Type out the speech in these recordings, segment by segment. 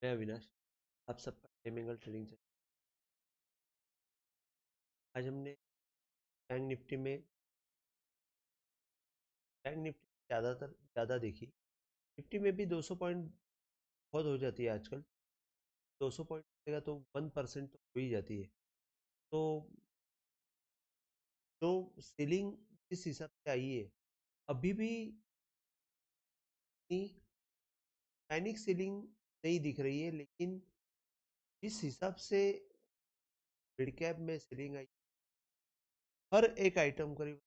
मैं अविनाश, आप सबका टाइम एंगल ट्रेडिंग से। आज हमने बैंक निफ्टी में ज़्यादातर ज़्यादा देखी। निफ्टी में भी 200 पॉइंट बहुत हो जाती है आजकल। 200 पॉइंट का तो 1% तो हो ही जाती है। तो जो सीलिंग जिस हिसाब से आई है, अभी भी पैनिक सीलिंग नहीं दिख रही है, लेकिन जिस हिसाब से मिड कैप में सीलिंग आई, हर एक आइटम करीब,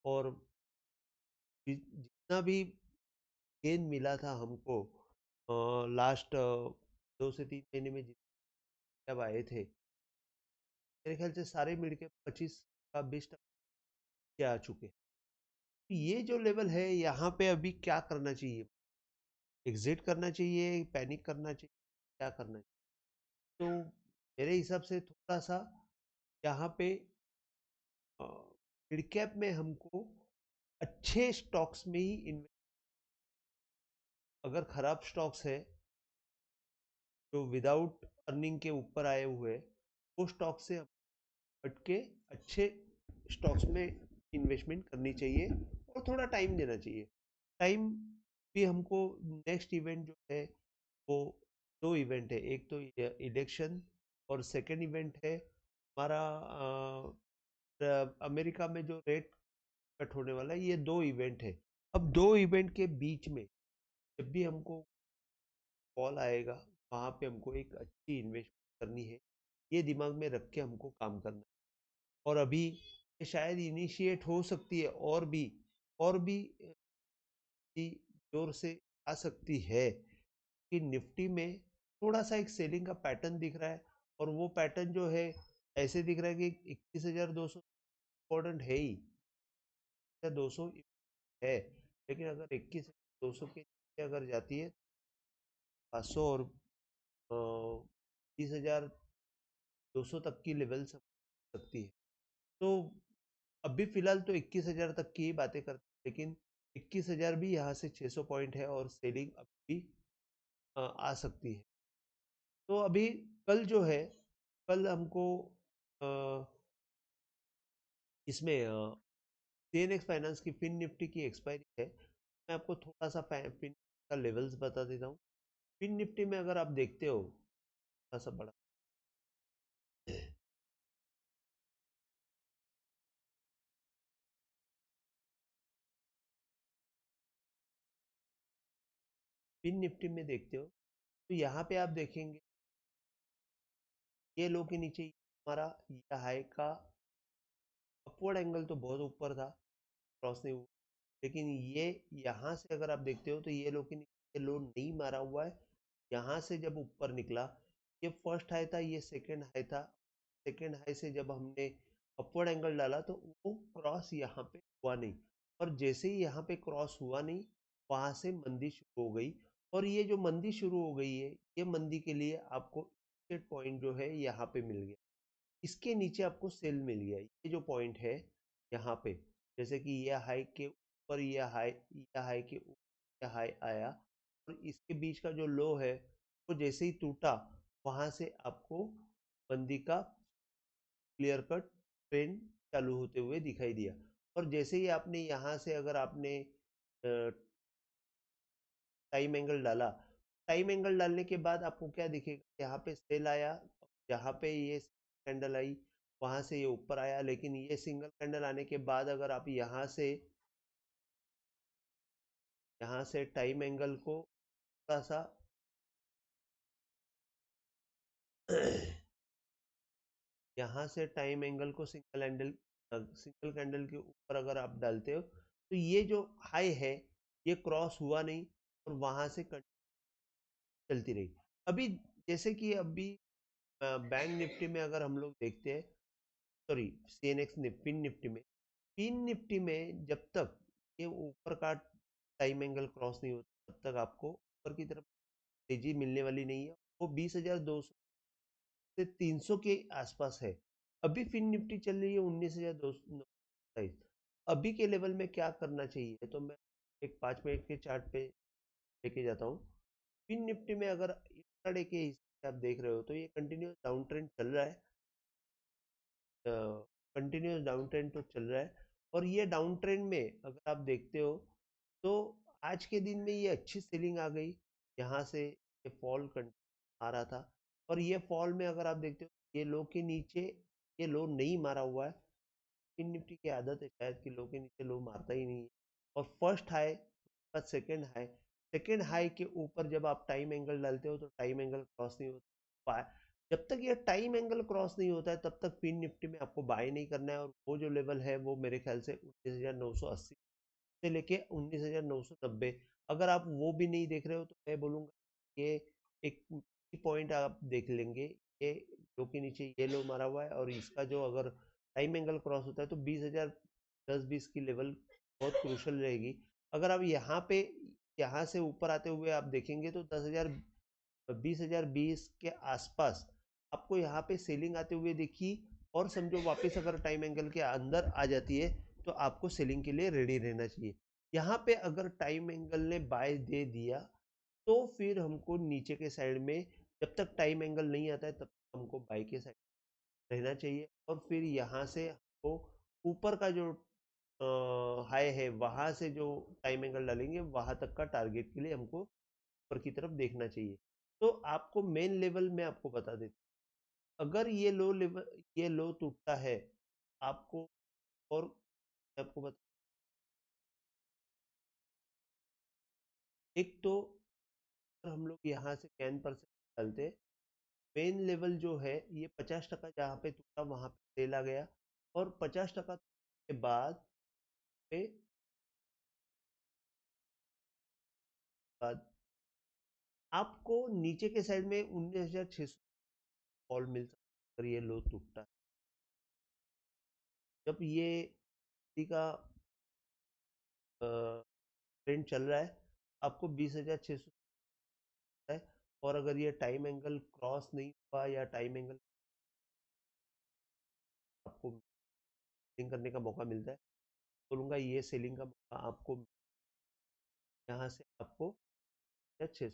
और जितना भी गेन मिला था हमको लास्ट 2 से 3 महीने में जब आए थे, मेरे ख्याल से सारे मिल के 25 का 20% के आ चुके। तो ये जो लेवल है, यहाँ पे अभी क्या करना चाहिए? एग्जिट करना चाहिए, पैनिक करना चाहिए, क्या करना चाहिए? तो मेरे हिसाब से थोड़ा सा यहाँ पे मिड कैप में हमको अच्छे स्टॉक्स में ही इन्वेस्ट, अगर खराब स्टॉक्स है जो विदाउट अर्निंग के ऊपर आए हुए, वो स्टॉक से हट के अच्छे स्टॉक्स में इन्वेस्टमेंट करनी चाहिए और थोड़ा टाइम देना चाहिए। टाइम भी हमको, नेक्स्ट इवेंट जो है वो दो इवेंट है, एक तो इलेक्शन और सेकंड इवेंट है हमारा अमेरिका में जो रेट कट होने वाला है। ये दो इवेंट है। अब दो इवेंट के बीच में जब भी हमको कॉल आएगा, वहाँ पे हमको एक अच्छी इन्वेस्टमेंट करनी है, ये दिमाग में रख के हमको काम करना है। और अभी ये शायद इनिशिएट हो सकती है, और भी जोर से आ सकती है कि निफ्टी में थोड़ा सा एक सेलिंग का पैटर्न दिख रहा है। और वो पैटर्न जो है, ऐसे दिख रहा है कि 21,200 इम्पोर्टेंट है ही, 200 है, लेकिन अगर 21,200 के नीचे अगर जाती है, 500 और 20,200 तक की लेवल सकती है। तो अभी फिलहाल तो 21,000 तक की ही बातें करते हैं, लेकिन 21,000 भी यहाँ से 600 पॉइंट है और सेलिंग अभी भी आ सकती है। तो अभी कल जो है, कल हमको अ, इसमें सीएनएक्स फाइनेंस की फिन निफ्टी की एक्सपायरी है। मैं आपको थोड़ा सा फिन का लेवल्स बता देता हूँ। फिन निफ्टी में अगर आप देखते हो, थोड़ा सा बड़ा फिन निफ्टी में देखते हो, तो यहाँ पे आप देखेंगे ये लो के नीचे हमारा ये हाई का अपवर्ड एंगल तो बहुत ऊपर था, क्रॉस नहीं हुआ। लेकिन ये यहाँ से अगर आप देखते हो, तो ये लो के नीचे लो नहीं मारा हुआ है। यहाँ से जब ऊपर निकला, ये फर्स्ट हाई था, ये सेकंड हाई था। सेकंड हाई से जब हमने अपवर्ड एंगल डाला, तो वो क्रॉस यहाँ पे हुआ नहीं। और जैसे ही यहाँ पे क्रॉस हुआ नहीं, वहां से मंदी शुरू हो गई। और ये जो मंदी शुरू हो गई है, ये मंदी के लिए आपको पॉइंट जो है यहाँ पे मिल गया। इसके नीचे आपको सेल मिल गया, ये जो पॉइंट है यहाँ पे, जैसे कि ये हाई के ऊपर, ये हाई के ऊपर ये हाई आया, और इसके बीच का जो लो है, वो जैसे ही टूटा, वहां से आपको बंदी का क्लियर कट ट्रेंड चालू होते हुए दिखाई दिया। और जैसे ही आपने यहाँ से, अगर आपने टाइम एंगल डाला, टाइम एंगल डालने के बाद आपको क्या दिखेगा, यहाँ पे सेल आया, जहाँ पे ये कैंडल आई, वहां से ये ऊपर आया। लेकिन ये सिंगल कैंडल आने के बाद अगर आप यहाँ से टाइम एंगल को थोड़ा सा यहाँ से टाइम एंगल को सिंगल कैंडल के ऊपर अगर आप डालते हो, तो ये जो हाई है, ये क्रॉस हुआ नहीं, और वहां से चलती रही। अभी जैसे कि अभी बैंक निफ्टी में अगर हम लोग देखते हैं, सॉरी सीएनएक्स पिन निफ्टी में, जब तक ये ऊपर का टाइम एंगल क्रॉस नहीं होता, तब तक आपको ऊपर की तरफ तेजी मिलने वाली नहीं है। वो 20,200 से 300 के आसपास है। अभी फिन निफ्टी चल रही है 19,227। अभी के लेवल में क्या करना चाहिए, तो मैं एक 5 मिनट के चार्ट पे लेके जाता हूँ। फिन निफ्टी में अगर इंट्राडे के हिसाब से आप देख रहे हो तो ये कंटिन्यूस डाउन ट्रेंड चल रहा है, कंटिन्यूस डाउन ट्रेंड तो चल रहा है। और ये डाउन ट्रेंड में अगर आप देखते हो तो आज के दिन में ये अच्छी सेलिंग आ गई, यहाँ से ये फॉल आ रहा था। और ये फॉल में अगर आप देखते हो ये लो के नीचे ये लो नहीं मारा हुआ है। फिन निफ्टी की आदत है शायद कि लो के नीचे लो मारता ही नहीं है। और फर्स्ट हाई का सेकेंड हाई के ऊपर जब आप टाइम एंगल डालते हो तो टाइम एंगल क्रॉस नहीं होता। जब तक ये टाइम एंगल क्रॉस नहीं होता है तब तक फिन निफ्टी में आपको बाय नहीं करना है। और वो जो लेवल है वो मेरे ख्याल से 19,980 से लेके 19,990, अगर आप वो भी नहीं देख रहे हो तो मैं बोलूँगा ये एक पॉइंट आप देख लेंगे। ये लो के नीचे ये लो मारा हुआ है और इसका जो अगर टाइम एंगल क्रॉस होता है तो 20,000 10-20 की लेवल बहुत क्रूशल रहेगी। अगर आप यहाँ से ऊपर आते हुए आप देखेंगे तो 20,020 के आसपास आपको यहाँ पे सेलिंग आते हुए देखी। और समझो वापस अगर टाइम एंगल के अंदर आ जाती है तो आपको सेलिंग के लिए रेडी रहना चाहिए। यहाँ पे अगर टाइम एंगल ने बाय दे दिया तो फिर हमको नीचे के साइड में जब तक टाइम एंगल नहीं आता है तब तक हमको बाय के साइड रहना चाहिए। और फिर यहाँ से हमको ऊपर का जो हाई है वहां से जो टाइम एंगल डालेंगे वहां तक का टारगेट के लिए हमको ऊपर की तरफ देखना चाहिए। तो आपको मेन लेवल में आपको बता देता हूं, अगर ये लो टूटता है आपको। और मैं आपको बता, एक तो अगर हम लोग यहाँ से 10% डालते, मेन लेवल जो है ये 50% जहाँ पे टूटा वहां पे सेल आ गया। और 50% के पे बाद आपको नीचे के साइड में 19,600 कॉल मिल सकता है अगर ये लो टूटता है। जब ये का ट्रेंड चल रहा है आपको 20,600 है। और अगर ये टाइम एंगल क्रॉस नहीं हुआ या टाइम एंगल आपको सेलिंग करने का मौका मिलता है, बोलूँगा ये सेलिंग का मौका आपको यहाँ से आपको 600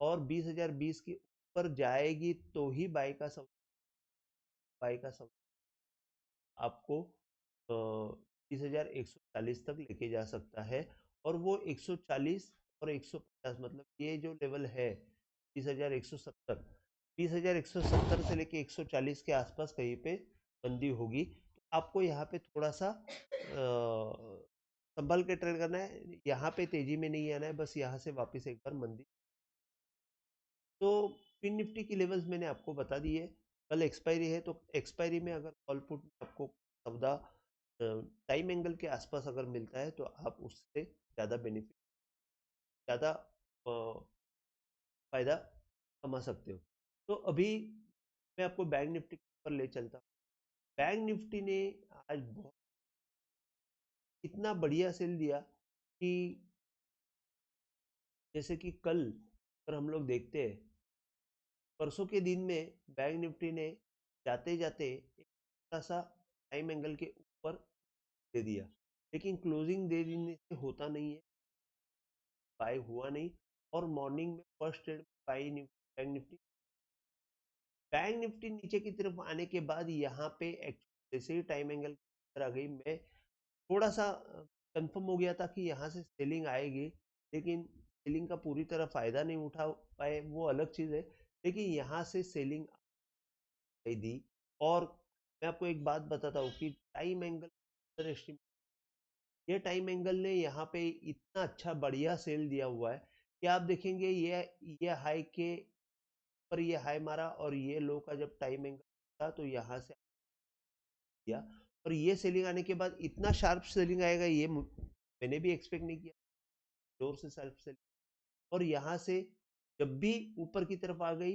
और 20,020 के ऊपर जाएगी तो ही बाई का आपको 30,140 तक लेके जा सकता है। और वो 140 और 150 मतलब ये जो लेवल है 30,170, 30,170 से लेके 140 के आसपास कहीं पे बंदी होगी। तो आपको यहाँ पे थोड़ा सा संभल के ट्रेड करना है, यहाँ पे तेजी में नहीं आना है, बस यहाँ से वापस एक बार मंदी। तो फिन निफ्टी की लेवल्स मैंने आपको बता दी है। कल एक्सपायरी है तो एक्सपायरी में अगर कॉल पुट आपको सौदा टाइम एंगल के आसपास अगर मिलता है तो आप उससे ज़्यादा बेनिफिट ज़्यादा फायदा कमा सकते हो। तो अभी मैं आपको बैंक निफ्टी पर ले चलता हूँ। बैंक निफ्टी ने आज बहुत इतना बढ़िया सेल दिया कि जैसे कि कल अगर हम लोग देखते हैं परसों के दिन में बैंक निफ्टी ने जाते जाते एक छोटा सा टाइम एंगल के ऊपर दे दिया, लेकिन क्लोजिंग दे देने से होता नहीं है, बाय हुआ नहीं। और मॉर्निंग में फर्स्ट ट्रेड बैंक निफ्टी नीचे की तरफ आने के बाद यहाँ पे जैसे ही टाइम एंगल आ गई, मैं थोड़ा सा कंफर्म हो गया था कि यहाँ से सेलिंग आएगी, लेकिन सेलिंग का पूरी तरह फायदा नहीं उठा पाए वो अलग चीज़ है। लेकिन यहाँ से सेलिंग दी। और मैं आपको एक बात बताता हूँ कि टाइम एंगल ये टाइम एंगल ने यहाँ पे इतना अच्छा बढ़िया सेल दिया हुआ है कि आप देखेंगे ये हाई के पर ये हाई मारा और ये लो का जब टाइम एंगल था तो यहाँ से दिया। और ये सेलिंग आने के बाद इतना शार्प सेलिंग आएगा ये मैंने भी एक्सपेक्ट नहीं किया, जोर से शार्प सेलिंग। और यहाँ से जब भी ऊपर की तरफ आ गई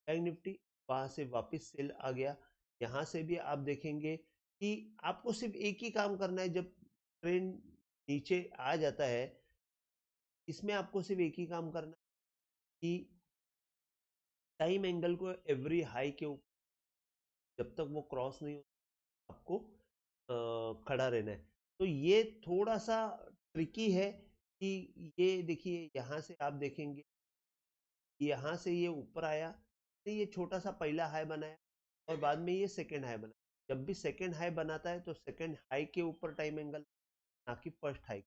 बैंक निफ्टी वहां से वापस सेल आ गया। यहाँ से भी आप देखेंगे कि आपको सिर्फ एक ही काम करना है, जब ट्रेंड नीचे आ जाता है इसमें आपको सिर्फ एक ही काम करना है कि टाइम एंगल को एवरी हाई के ऊपर जब तक वो क्रॉस नहीं होता आपको खड़ा रहना है। तो ये थोड़ा सा ट्रिकी है कि ये देखिए यहाँ से आप देखेंगे, यहाँ से ये ऊपर आया, तो ये छोटा सा पहला हाई बनाया और बाद में ये सेकंड हाई बना। जब भी सेकंड हाई बनाता है तो सेकंड हाई के ऊपर टाइम एंगल, ना कि फर्स्ट हाई।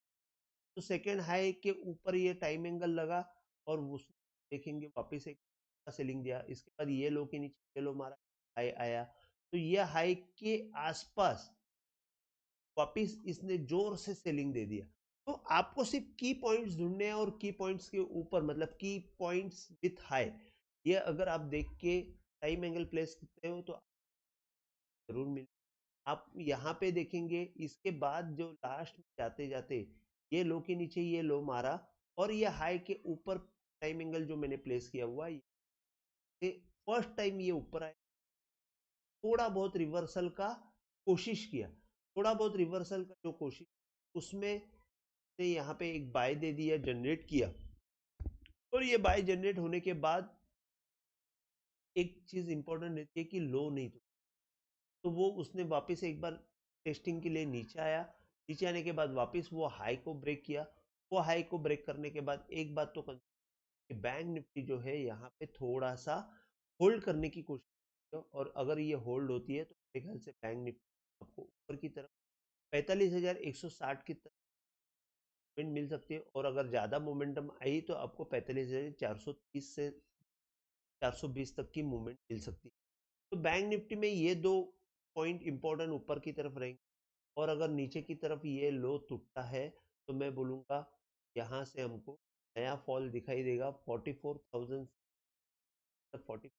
तो सेकंड हाई के ऊपर ये टाइम एंगल लगा और उस देखेंगे वापस एक सेलिंग दिया। इसके बाद ये लो के नीचे ये लो मारा, हाई आया, तो ये हाई के आसपास वापिस इसने जोर से सेलिंग दे दिया। तो आपको सिर्फ की पॉइंट्स ढूंढने हैं और की पॉइंट्स के ऊपर मतलब की पॉइंट्स विथ हाई, ये अगर आप देख के टाइम एंगल प्लेस करते हो तो जरूर मिले। आप यहाँ पे देखेंगे इसके बाद जो लास्ट में जाते जाते ये लो के नीचे ये लो मारा और ये हाई के ऊपर टाइम एंगल जो मैंने प्लेस किया हुआ ये फर्स्ट टाइम ये ऊपर आए, थोड़ा बहुत रिवर्सल का कोशिश किया, थोड़ा बहुत रिवर्सल का जो कोशिश उसमें ने यहाँ पे एक बाय दे दिया, जनरेट किया और ये बाय जनरेट होने के बाद एक चीज इंपॉर्टेंट रहती है कि लो नहीं तो वो उसने वापस एक बार टेस्टिंग के लिए नीचे आया, नीचे आने के बाद वापस वो हाई को ब्रेक किया। वो हाई को ब्रेक करने के बाद एक बात तो बैंक निफ्टी जो है यहाँ पे थोड़ा सा होल्ड करने की कोशिश की और अगर ये होल्ड होती है तो मेरे ख्याल से बैंक निफ्टी आपको ऊपर की तरफ 45,160 की तरफ मिल सकती है और अगर ज़्यादा मोमेंटम आई तो आपको 45,430 से 420 तक की मूवमेंट मिल सकती है। तो बैंक निफ्टी में ये दो पॉइंट इंपॉर्टेंट ऊपर की तरफ रहेंगे और अगर नीचे की तरफ ये लो टूटता है तो मैं बोलूँगा यहाँ से हमको नया फॉल दिखाई देगा 44,000 40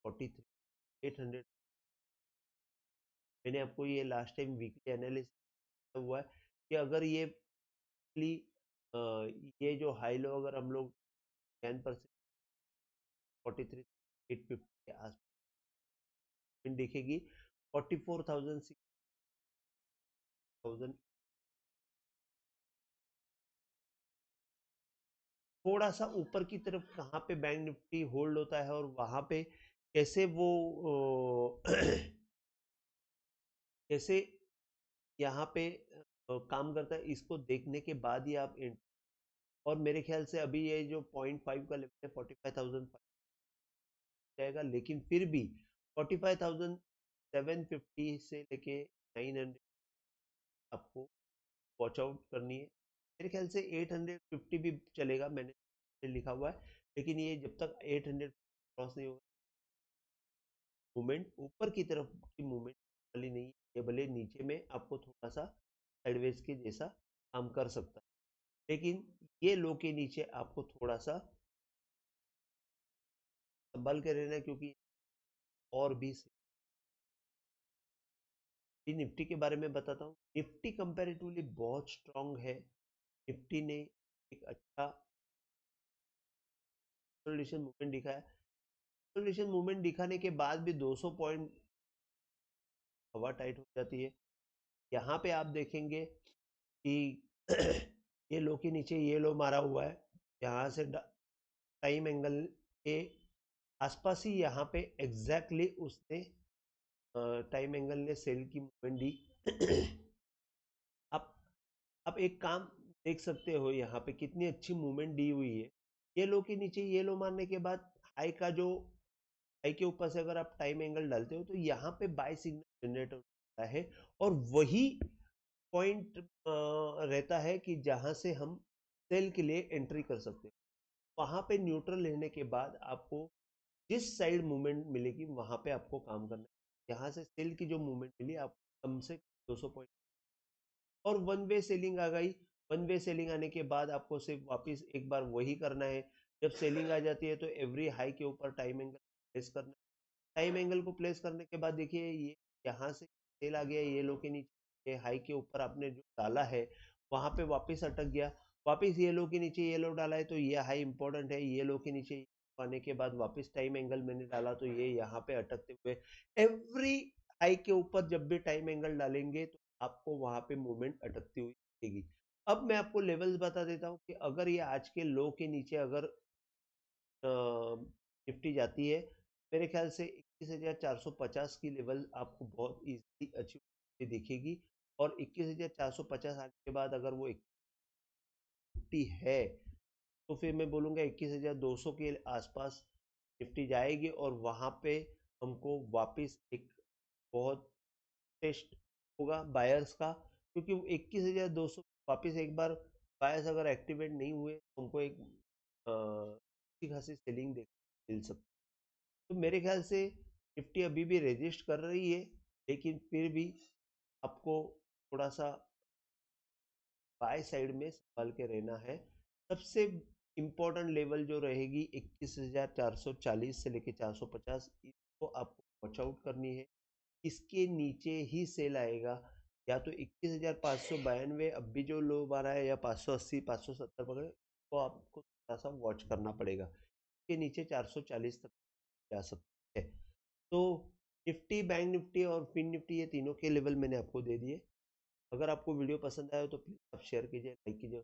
43 800। मैंने आपको ये लास्ट टाइम वीकली एनालिसिस हुआ है कि अगर ये जो हाई लो अगर हम लोग 10% 43,850 के आसपास देखेगी 44,000 6,000 थोड़ा सा ऊपर की तरफ कहाँ पे बैंक निफ्टी होल्ड होता है और वहां पे कैसे वो कैसे यहाँ पे काम करता है इसको देखने के बाद ही आप और मेरे ख्याल से अभी ये जो 0.5 का लेवल है 45,000 जाएगा, लेकिन फिर भी 45,750 से लेके 900 आपको वॉच आउट करनी है। मेरे ख्याल से 850 भी चलेगा, मैंने लिखा हुआ है, लेकिन ये जब तक 800 क्रॉस नहीं होगा मूवमेंट ऊपर की तरफ की मूवमेंट वाली नहीं है, ये भले नीचे में आपको थोड़ा सा साइडवेज के जैसा काम कर सकता है, लेकिन ये लो के नीचे आपको थोड़ा सा संभल के रहना है क्योंकि और भी निफ्टी के बारे में बताता हूँ। निफ्टी कंपैरेटिवली बहुत स्ट्रांग है। निफ्टी ने एक अच्छा कंसोलिडेशन मूवमेंट दिखाया। कंसोलिडेशन मूवमेंट दिखाने के बाद भी 200 पॉइंट हवा टाइट हो जाती है। यहाँ पे आप देखेंगे कि ये लो के नीचे ये लो मारा हुआ है, यहाँ से टाइम एंगल के आसपास ही यहाँ पे एग्जैक्टली उसने टाइम एंगल ने सेल की मूवमेंट दी। आप आप एक काम देख सकते हो यहाँ पे कितनी अच्छी मूवमेंट दी हुई है। ये लो के नीचे ये लो मारने के बाद हाई का जो हाई के ऊपर से अगर आप टाइम एंगल डालते हो तो यहाँ पे बाय सिग्नल जनरेट होता है और वही पॉइंट रहता है कि जहां से हम सेल के लिए एंट्री कर सकते हैं। वहां पे न्यूट्रल लेने के बाद आपको जिस साइड मूवमेंट मिलेगी वहां पे आपको काम करना है। यहाँ से सेल की जो मूवमेंट मिली आपको कम से 200 पॉइंट और वन वे सेलिंग आ गई। वन वे सेलिंग आने के बाद आपको सिर्फ वापस एक बार वही करना है। जब सेलिंग आ जाती है तो एवरी हाई के ऊपर टाइम एंगल प्लेस करना है। टाइम एंगल को प्लेस करने के बाद देखिए ये यहाँ से सेल आ गया, ये लो के नीचे ये हाई के ऊपर आपने जो डाला है वहां पे वापस अटक गया। वापस ये लो के नीचे ये लो डाला है तो ये हाई इंपॉर्टेंट है। ये लो के नीचे आने के बाद वापस टाइम एंगल मैंने डाला तो ये यहाँ पे अटकते हुए एवरी हाई के ऊपर जब भी टाइम एंगल डालेंगे तो आपको वहां पे मूवमेंट अटकती हुई दिखेगी। अब मैं आपको लेवल्स बता देता हूँ कि अगर ये आज के लो के नीचे अगर निफ्टी जाती है मेरे ख्याल से 21,450 की लेवल आपको बहुत इजीली अचीव दिखेगी और 21,450 आने के बाद अगर वो निफ्टी है, तो फिर मैं बोलूँगा 21,200 के आसपास निफ्टी जाएगी और वहाँ पे हमको वापस एक बहुत टेस्ट होगा बायर्स का, क्योंकि 21,200 वापस एक बार बायर्स अगर एक्टिवेट नहीं हुए तो हमको एक अच्छी खासी सेलिंग मिल सकती। तो मेरे ख्याल से निफ्टी अभी भी रेजिस्ट कर रही है, लेकिन फिर भी आपको थोड़ा सा बाय साइड में संभाल के रहना है। सबसे इम्पोर्टेंट लेवल जो रहेगी 21,440 से लेके 450, इसको आपको वॉच आउट करनी है। इसके नीचे ही सेल आएगा, या तो 21,592 अब भी जो लो मारा है, या 580 570 पकड़े, तो आपको थोड़ा सा वॉच करना पड़ेगा। इसके नीचे 440 तक जा सकते हैं। तो निफ्टी, बैंक निफ्टी और फिन निफ्टी, ये तीनों के लेवल मैंने आपको दे दिए। अगर आपको वीडियो पसंद आया तो प्लीज़ आप शेयर कीजिए, लाइक कीजिए।